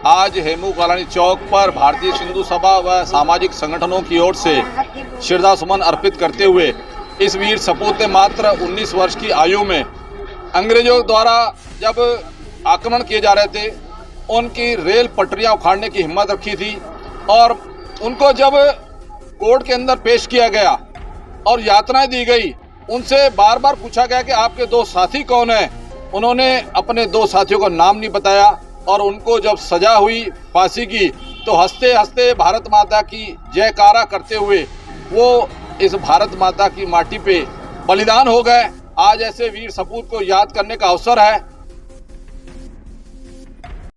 आज हेमू कालानी चौक पर भारतीय सिंधु सभा व सामाजिक संगठनों की ओर से श्रद्धा सुमन अर्पित करते हुए इस वीर सपूत ने मात्र 19 वर्ष की आयु में अंग्रेजों द्वारा जब आक्रमण किए जा रहे थे उनकी रेल पटरियां उखाड़ने की हिम्मत रखी थी और उनको जब कोर्ट के अंदर पेश किया गया और यातनाएं दी गई, उनसे बार बार पूछा गया कि आपके दो साथी कौन हैं। उन्होंने अपने दो साथियों का नाम नहीं बताया और उनको जब सजा हुई फांसी की तो हंसते हंसते भारत माता की जयकारा करते हुए वो इस भारत माता की माटी पे बलिदान हो गए। आज ऐसे वीर सपूत को याद करने का अवसर है।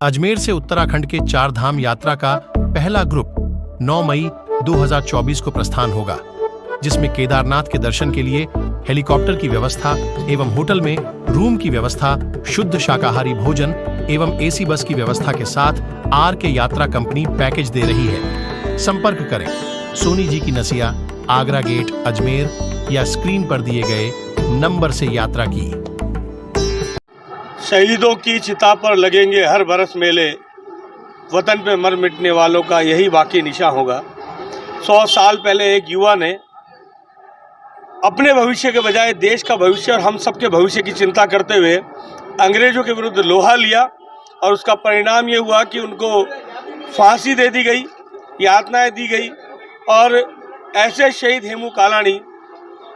अजमेर से उत्तराखंड के 4 धाम यात्रा का पहला ग्रुप 9 मई 2024 को प्रस्थान होगा, जिसमें केदारनाथ के दर्शन के लिए हेलीकॉप्टर की व्यवस्था एवं होटल में रूम की व्यवस्था, शुद्ध शाकाहारी भोजन एवं एसी बस की व्यवस्था के साथ आर के यात्रा कंपनी पैकेज दे रही है। संपर्क करें सोनी जी की नसिया, आगरा गेट, अजमेर या स्क्रीन पर दिए गए नंबर से यात्रा की। शहीदों की चिता पर लगेंगे हर बरस मेले, वतन पे मर मिटने वालों का यही बाकी निशा होगा। 100 साल पहले एक युवा ने अपने भविष्य के बजाय देश का भविष्य और हम सबके भविष्य की चिंता करते हुए अंग्रेजों के विरुद्ध लोहा लिया और उसका परिणाम ये हुआ कि उनको फांसी दे दी गई, यातनाएं दी गई। और ऐसे शहीद हेमू कालानी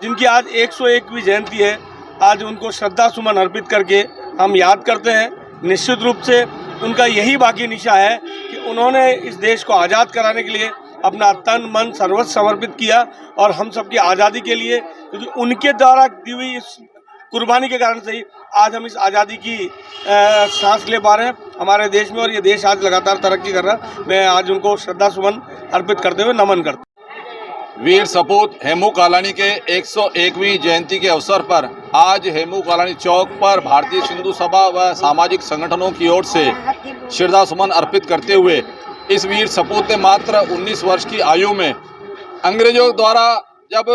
जिनकी आज 101वीं जयंती है, आज उनको श्रद्धा सुमन अर्पित करके हम याद करते हैं। निश्चित रूप से उनका यही बाकी निशा है कि उन्होंने इस देश को आज़ाद कराने के लिए अपना तन मन सर्वस्व समर्पित किया और हम सबकी आज़ादी के लिए, क्योंकि उनके द्वारा दी हुई इस कुर्बानी के कारण से ही आज हम इस आज़ादी की सांस ले पा रहे हैं हमारे देश में, और ये देश आज लगातार तरक्की कर रहा है। मैं आज उनको श्रद्धा सुमन अर्पित करते हुए नमन करता हूँ। वीर सपूत हेमू कालानी के 101वीं जयंती के अवसर पर आज हेमू कालानी चौक पर भारतीय सिंधु सभा व सामाजिक संगठनों की ओर से श्रद्धा सुमन अर्पित करते हुए इस वीर सपूत ने मात्र 19 वर्ष की आयु में अंग्रेजों द्वारा जब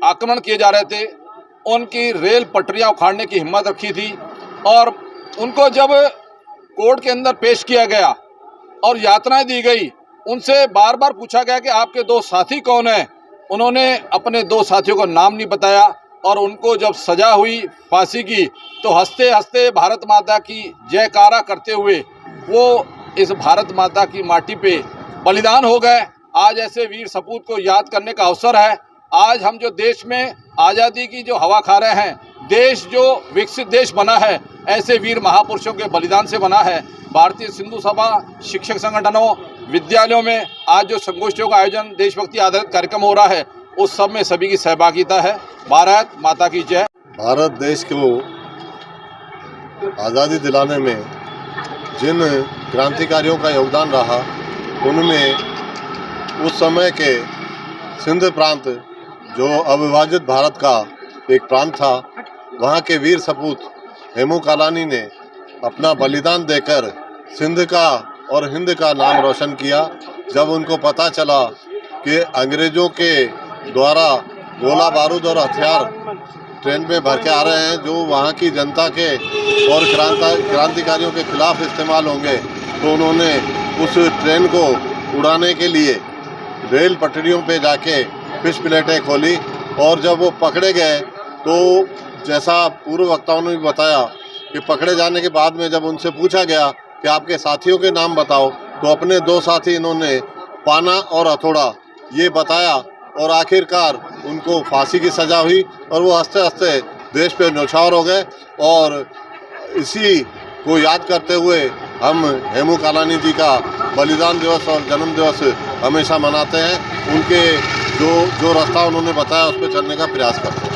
आक्रमण किए जा रहे थे उनकी रेल पटरियां उखाड़ने की हिम्मत रखी थी और उनको जब कोर्ट के अंदर पेश किया गया और यातनाएं दी गई, उनसे बार बार पूछा गया कि आपके दो साथी कौन हैं। उन्होंने अपने दो साथियों का नाम नहीं बताया और उनको जब सजा हुई फांसी की तो हंसते हंसते भारत माता की जयकारा करते हुए वो इस भारत माता की माटी पे बलिदान हो गए। आज ऐसे वीर सपूत को याद करने का अवसर है। आज हम जो देश में आज़ादी की जो हवा खा रहे हैं, देश जो विकसित देश बना है ऐसे वीर महापुरुषों के बलिदान से बना है। भारतीय सिंधु सभा, शिक्षक संगठनों, विद्यालयों में आज जो संगोष्ठियों का आयोजन, देशभक्ति आधारित कार्यक्रम हो रहा है, उस सब में सभी की सहभागिता है। भारत माता की जय। भारत देश को आज़ादी दिलाने में जिन क्रांतिकारियों का योगदान रहा, उनमें उस समय के सिंध प्रांत जो अविभाजित भारत का एक प्रांत था, वहाँ के वीर सपूत हेमू कालानी ने अपना बलिदान देकर सिंध का और हिंद का नाम रोशन किया। जब उनको पता चला कि अंग्रेज़ों के द्वारा गोला बारूद और हथियार ट्रेन में भर के आ रहे हैं जो वहाँ की जनता के और क्रांतिकारियों के खिलाफ इस्तेमाल होंगे, तो उन्होंने उस ट्रेन को उड़ाने के लिए रेल पटरियों पे जाके फिश प्लेटें खोली और जब वो पकड़े गए तो जैसा पूर्व वक्ताओं ने भी बताया कि पकड़े जाने के बाद में जब उनसे पूछा गया कि आपके साथियों के नाम बताओ, तो अपने दो साथी इन्होंने पाना और हथौड़ा ये बताया और आखिरकार उनको फांसी की सज़ा हुई और वो हंसते हंसते देश पे न्यौछावर हो गए। और इसी को याद करते हुए हम हेमू कालानी जी का बलिदान दिवस और जन्म दिवस हमेशा मनाते हैं। उनके जो रास्ता उन्होंने बताया उस पर चलने का प्रयास करते हैं।